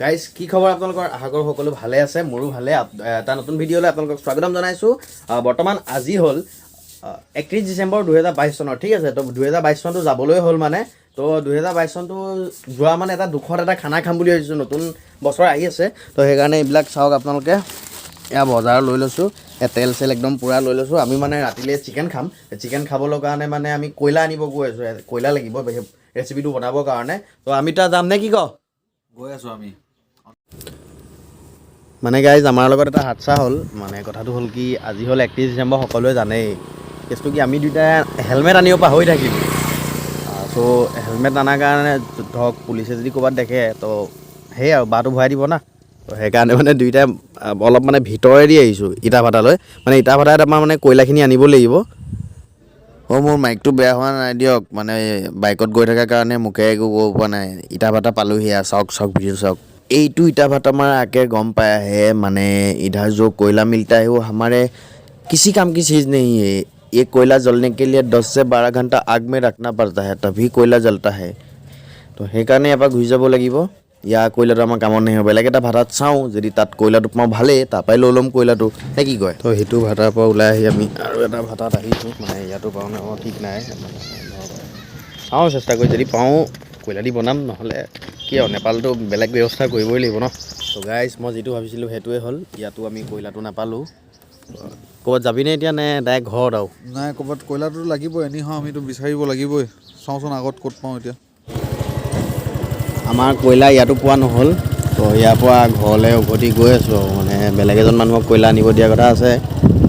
Guys কি খবৰ আপোনালোকৰ আশা কৰোঁ সকলো ভালে আছে মোৰো ভালে এটা নতুন ভিডিঅ'লৈ আপোনালোকক স্বাগতম জনাইছোঁ বৰ্তমান আজি হ'ল 31 ডিচেম্বৰ 2022 চনৰ ঠিক আছে তো 2022 চনটো যাবলৈ হ'ল মানে তো 2022 চনটো যোৱা মানে এটা দুখত এটা খানা খাম বুলি ভাবিছোঁ নতুন বছৰ আহি আছে তো সেইকাৰণে এইবিলাক চাওক আপোনালোকে এয়া বজাৰ লৈ লৈছোঁ তেল চেল একদম পূৰা লৈ লৈছোঁ আমি মানে ৰাতিলৈ চিকেন খাবলৈ কাৰণে মানে আমি কয়লা আনিব গৈ আছোঁ কয়লা লাগিব ৰেচিপিটো বনাবৰ কাৰণে তো আমি তাত যাম নে কি ক গৈ আছোঁ আমি মানে গাইজ আমাৰ লগত এটা হাদছা হ'ল মানে কথাটো হ'ল কি আজি হ'ল 31 ডিচেম্বৰ সকলোৱে জানেই কেছটো কি আমি দুটা হেলমেট আনিব পাহৰি থাকিলোঁ চ' হেলমেট অনাৰ কাৰণে ধৰক পুলিচে যদি ক'ৰবাত দেখে তো সেই আৰু বাটো ভৰাই দিব না তো সেইকাৰণে মানে দুইটাই অলপ মানে ভিতৰেদি আহিছোঁ ইটা ভাটালৈ মানে ইটা ভাটাত আমাৰ মানে কয়লাখিনি আনিব লাগিব মোৰ মাইকটো বেয়া হোৱা নাই দিয়ক মানে বাইকত গৈ থকাৰ কাৰণে মুখে একো ক'ব পৰা নাই ইটা ভাটা পালোঁহি চাওক ভিডিঅ' চাওক এইটো इटा भाटा हमारा आके गम पाया है माने इधर जो कोयला मिलता है वो हमारे किसी काम की चीज़ नहीं है ये कोयला जलने के लिए 10 से 12 घंटा आग में रखना पड़ता है तभी कोयला जलता है तो সেইকাৰণে এবাৰ ঘূৰি যাব লাগিব ইয়াৰ কয়লাটো আমাৰ কামত নাহিব বেলেগ এটা ভাটাত চাওঁ যদি তাত কয়লাটো পাওঁ ভালেই তাৰপৰাই লৈ ল'ম কয়লাটো নে কি কয় তো সেইটো ভাটাৰ পৰা ওলাই আহি আমি আৰু এটা ভাটাত আহিছোঁ মানে ইয়াতো পাওঁ নে ঠিক নাই চাওঁ চেষ্টা কৰি যদি পাওঁ কয়লা দি বনাম নহ'লে কি আৰু নেপালটো বেলেগ ব্যৱস্থা কৰিবই লাগিব ন তো গাইজ মই যিটো ভাবিছিলোঁ সেইটোৱে হ'ল ইয়াতো আমি কয়লাটো নাপালোঁ ক'ৰবাত যাবিনে এতিয়া নে ডাইৰেক্ট ঘৰত আৰু নাই ক'ৰবাত কয়লাটো লাগিবই এনিহাও আমিতো বিচাৰিব লাগিবই চাওঁচোন আগত ক'ত পাওঁ এতিয়া আমাৰ কয়লা ইয়াতো পোৱা নহ'ল তো ইয়াৰ পৰা ঘৰলৈ উভতি গৈ আছোঁ আৰু মানে বেলেগ এজন মানুহক কয়লা আনিব দিয়া কথা আছে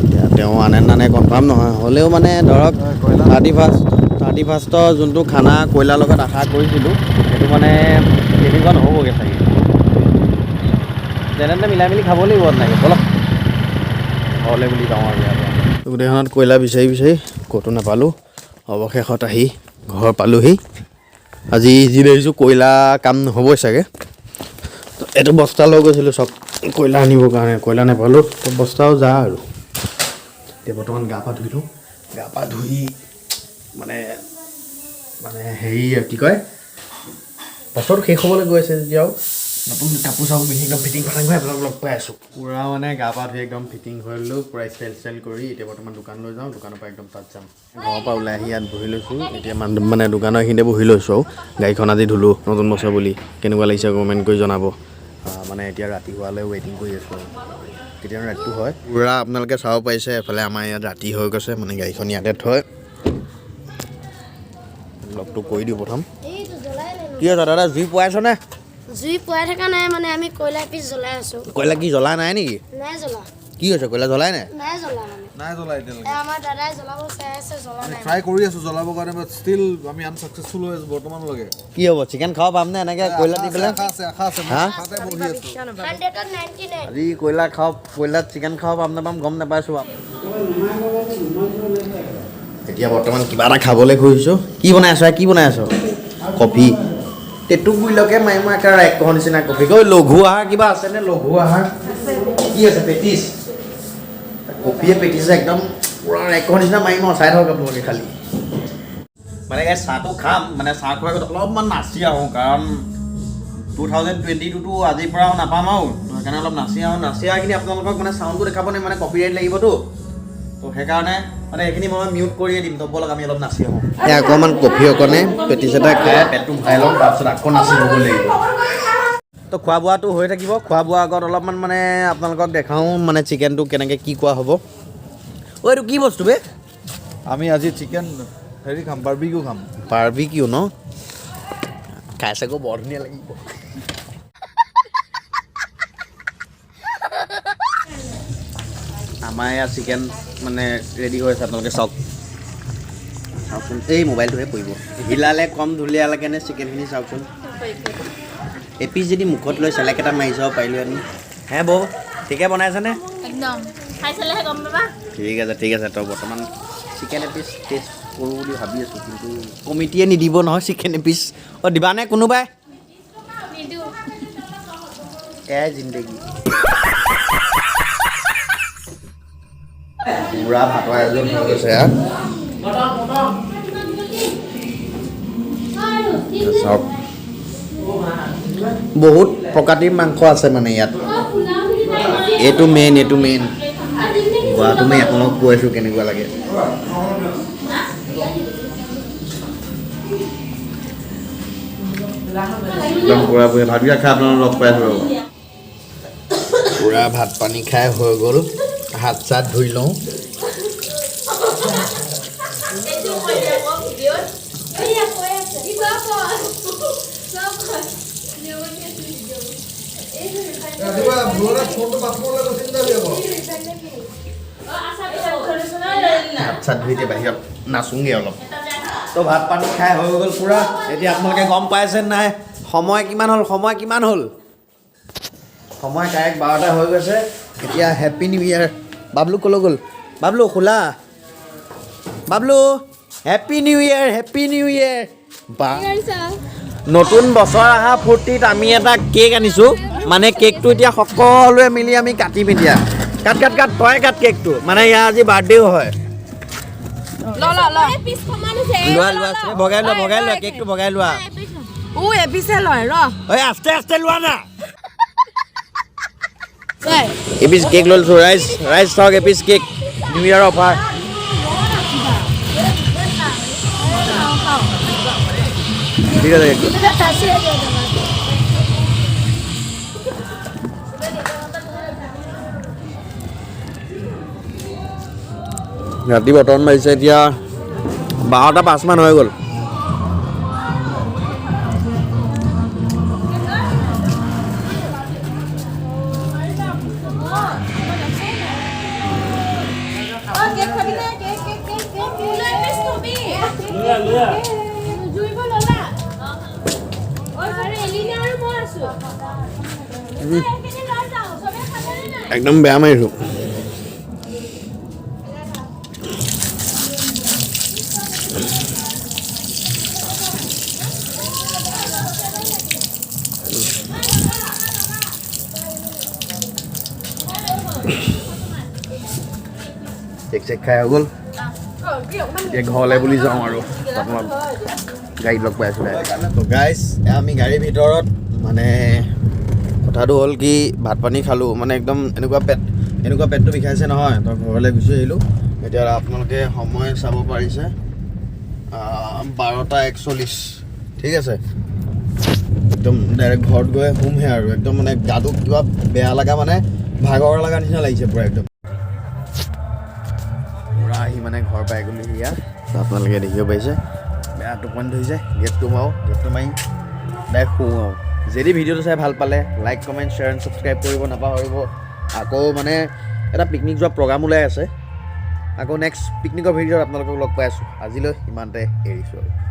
এতিয়া তেওঁ আনে নানে কনফাৰ্ম নহয় হ'লেও মানে ধৰক 31ৰ যোনটো খানা কয়লাৰ লগত আশা কৰিছিলোঁ সেইটো মানে তেনেকুৱা নহ'বগৈ চাগে যেনে মিলাই মেলি খাব লাগিব নাই বলক ঘৰলৈ বুলি যাওঁ আৰু ইয়াৰ পৰা গোটেইখনত কয়লা বিচাৰি ক'তো নাপালোঁ অৱশেষত আহি ঘৰ পালোঁহি আজি যি দেখিছোঁ কয়লা কাম নহ'বই চাগে এইটো বস্তা লৈ গৈছিলোঁ চব কয়লা আনিবৰ কাৰণে কয়লা নাপালোঁ তো বস্তাও যা আৰু এতিয়া বৰ্তমান গা পা ধুই মানে হেৰি কি কয় বছৰটো শেষ হ'বলৈ গৈ আছে যেতিয়া আৰু নতুন কাপোৰ চাপোৰ পিন্ধি একদম ফিটিং ফাটাং হৈ আপোনালোক লগ পাই আছোঁ পূৰা মানে গা পা ধুই একদম ফিটিং হৈ ল'লোঁ পূৰা ষ্টাইল কৰি এতিয়া বৰ্তমান দোকানলৈ যাওঁ দোকানৰ পৰা একদম তাত যাম ঘৰৰ পৰা ওলাই আহি ইয়াত বহি লৈছোঁ এতিয়া মানে দোকানৰ এইখিনিতে বহি লৈছোঁ আৰু গাড়ীখন আজি ধুলোঁ নতুন বছৰ বুলি কেনেকুৱা লাগিছে কমেণ্ট কৰি জনাব মানে এতিয়া ৰাতি হোৱালৈ ৱেইটিং কৰি আছোঁ আৰু কেতিয়াবা ৰাতিটো হয় পূৰা আপোনালোকে চাব পাৰিছে এফালে আমাৰ ইয়াত ৰাতি হৈ গৈছে মানে গাড়ীখন ইয়াতে থয় লগটো কৰি দিওঁ প্ৰথম কি আছে দাদা জুই পোৱাইছনে জুই পোৱাই থকা নাই মানে আমি কয়লা পিছ জ্বলাই আছোঁ কয়লা কি জ্বলা নাই নেকি নাই জ্বলা কি হৈছে কয়লা জ্বলাই নাই নাই জ্বলা মানে নাই জ্বলা এতিয়ালৈকে আমাৰ দাদাই জ্বলাব চাই আছে জ্বলা নাই ট্ৰাই কৰি আছোঁ জ্বলাবৰ কাৰণে বাট ষ্টিল আমি আনচাকচেছফুল হৈ আছোঁ বৰ্তমানলৈকে কি হ'ব চিকেন খাব পাম নে এনেকৈ কয়লা দি পেলাই আশা আছে হা? তাতে বহি আছোঁ 100-99 আজি কয়লা খাওঁ কয়লাত চিকেন খাব পাম নাপাম গম নাপাইছোঁ বাৰু এতিয়া বৰ্তমান কিবা এটা খাবলৈ খুজিছোঁ কি বনাই আছ কফি টেটু গুৰিলৈকে মাৰি মই একেবাৰে এক কহৰ নিচিনা কফি কৈ লঘু আহাৰ কিবা আছেনে লঘু আহাৰ কি আছে পেটিছ কফিয়ে পেটিছে একদম পূৰা এক কহৰ নিচিনা মাৰি মই চাই থাকক আপোনালোকে খালি মানে এই চাহটো খাম মানে চাহ খোৱাৰ আগত অলপমান নাচি আহোঁ কাৰণ 2022টো আজিৰ পৰা নাপাম আৰু সেইকাৰণে অলপ নাচি আহোঁ আপোনালোকক মানে চাউণ্ডটো দেখাব নাই মানে কপিৰাইট লাগিবতো তো সেইকাৰণে মানে এইখিনি মই মিউট কৰিয়ে দিম তবলক আমি অলপ নাচি আহোঁ এই অকণমান কফি অকণে পেটিছ এটা খাই পেটটো ভৰাই ল'ম তাৰপিছত আকৌ নাচি ল'ব লাগিব তো খোৱা বোৱাটো হৈ থাকিব খোৱা বোৱাৰ আগত অলপমান মানে আপোনালোকক দেখাওঁ মানে চিকেনটো কেনেকৈ কি কোৱা হ'ব এইটো কি বস্তু বে আমি আজি চিকেন হেৰি খাম বাৰ্বিকিউ খাম বাৰ্বিকিউ ন খাই চাগৈ বৰ ধুনীয়া লাগিব আমাৰ ইয়াত চিকেন মানে ৰেডি হৈ আছে আপোনালোকে চাওকচোন এই মোবাইলটোহে পৰিব হিলালে কম ধুলীয়ালৈকে নে চিকেনখিনি চাওকচোন এপিচ যদি মুখত লৈ চেলেক এটা মাৰি চাব পাৰিলোঁ আমি হে বৌ ঠিকে বনাইছেনে একদম খাই চালেহে গম পাবা ঠিক আছে তই বৰ্তমান চিকেন এপিচ টেষ্ট কৰোঁ বুলি ভাবি আছোঁ কিন্তু কমিটিয়ে নিদিব নহয় চিকেন এপিচ দিবানে কোনোবাই নিদিওঁ এয়াই জিন্দগী পুৰা ভাতৰ আয়োজন হৈ গৈছে চাওক বহুত প্ৰকাৰৰ মাংস আছে মানে ইয়াত এইটো মেইন গোৱাটো মই আপোনালোকক কৈ আছোঁ কেনেকুৱা লাগে একদম পূৰাপুৰি ভাতকেইটা খাই আপোনালোকক লগ পাই আছোঁ পূৰা ভাত পানী খাই হৈ গ'ল হাত চাত ধুই লওঁ হাত চাত ধুই দিয়ে বাহিৰত নাচোঁগৈ অলপ তো ভাত পানী খাই হৈ গ'ল পূৰা এতিয়া আপোনালোকে গম পাইছে নাই সময় কিমান হ'ল সময় কাৰেক্ট 12টা হৈ গৈছে এতিয়া হেপ্পী নিউ ইয়েৰ বাবলু ক'লৈ গ'ল বাবলু খোলা বাবলু হেপ্পী নিউ ইয়েৰ বা নতুন বছৰ অহা ফূৰ্তিত আমি এটা কেক আনিছোঁ মানে কেকটো এতিয়া সকলোৱে মিলি আমি কাটিম এতিয়া কাট তই কাট কেকটো মানে ইয়াৰ আজি বাৰ্থডেও হয় লোৱা ভগাই লোৱা কেকটো ভগাই লোৱা আস্তে লোৱা না এপিচ কেক লৈছোঁ ৰাইজ চাওক এপিচ কেক নিউ ইয়েৰ অফাৰ ঠিক আছে ৰাতি বৰ্তমান বাজিছে এতিয়া 12টা 5 মান হৈ গ'ল একদম বেয়া মাৰিছোঁ কেক চেক খাই হৈ গ'ল এতিয়া ঘৰলৈ বুলি যাওঁ আৰু আপোনাক গাড়ীত লগ পাই আছোঁ তো গাইজ আমি গাড়ীৰ ভিতৰত মানে কথাটো হ'ল কি ভাত পানী খালোঁ মানে একদম এনেকুৱা পেটটো বিষাইছে নহয় তো ঘৰলৈ গুচি আহিলোঁ এতিয়া আপোনালোকে সময় চাব পাৰিছে 12টা 41 ঠিক আছে একদম ডাইৰেক্ট ঘৰত গৈ শুমহে আৰু একদম মানে গাটো কিবা বেয়া লগা মানে ভাগৰ লগা নিচিনা লাগিছে পূৰা একদম পূৰা আহি মানে ঘৰ পাই গ'লো সেয়া আপোনালোকে দেখিব পাৰিছে বেয়া টোপনি ধৰিছে গেটটো মাৰি ডাইৰেক্ট শুওঁ আৰু যদি ভিডিঅ'টো চাই ভাল পালে like comment share and subscribe কৰিব নাপাহৰিব আকৌ মানে এটা পিকনিক যোৱা প্ৰগ্ৰাম ওলাই আছে আকৌ নেক্সট পিকনিকৰ ভিডিঅ'ত আপোনালোকক লগ পাই আছোঁ আজিলৈ ইমানতে এৰিছোঁ আৰু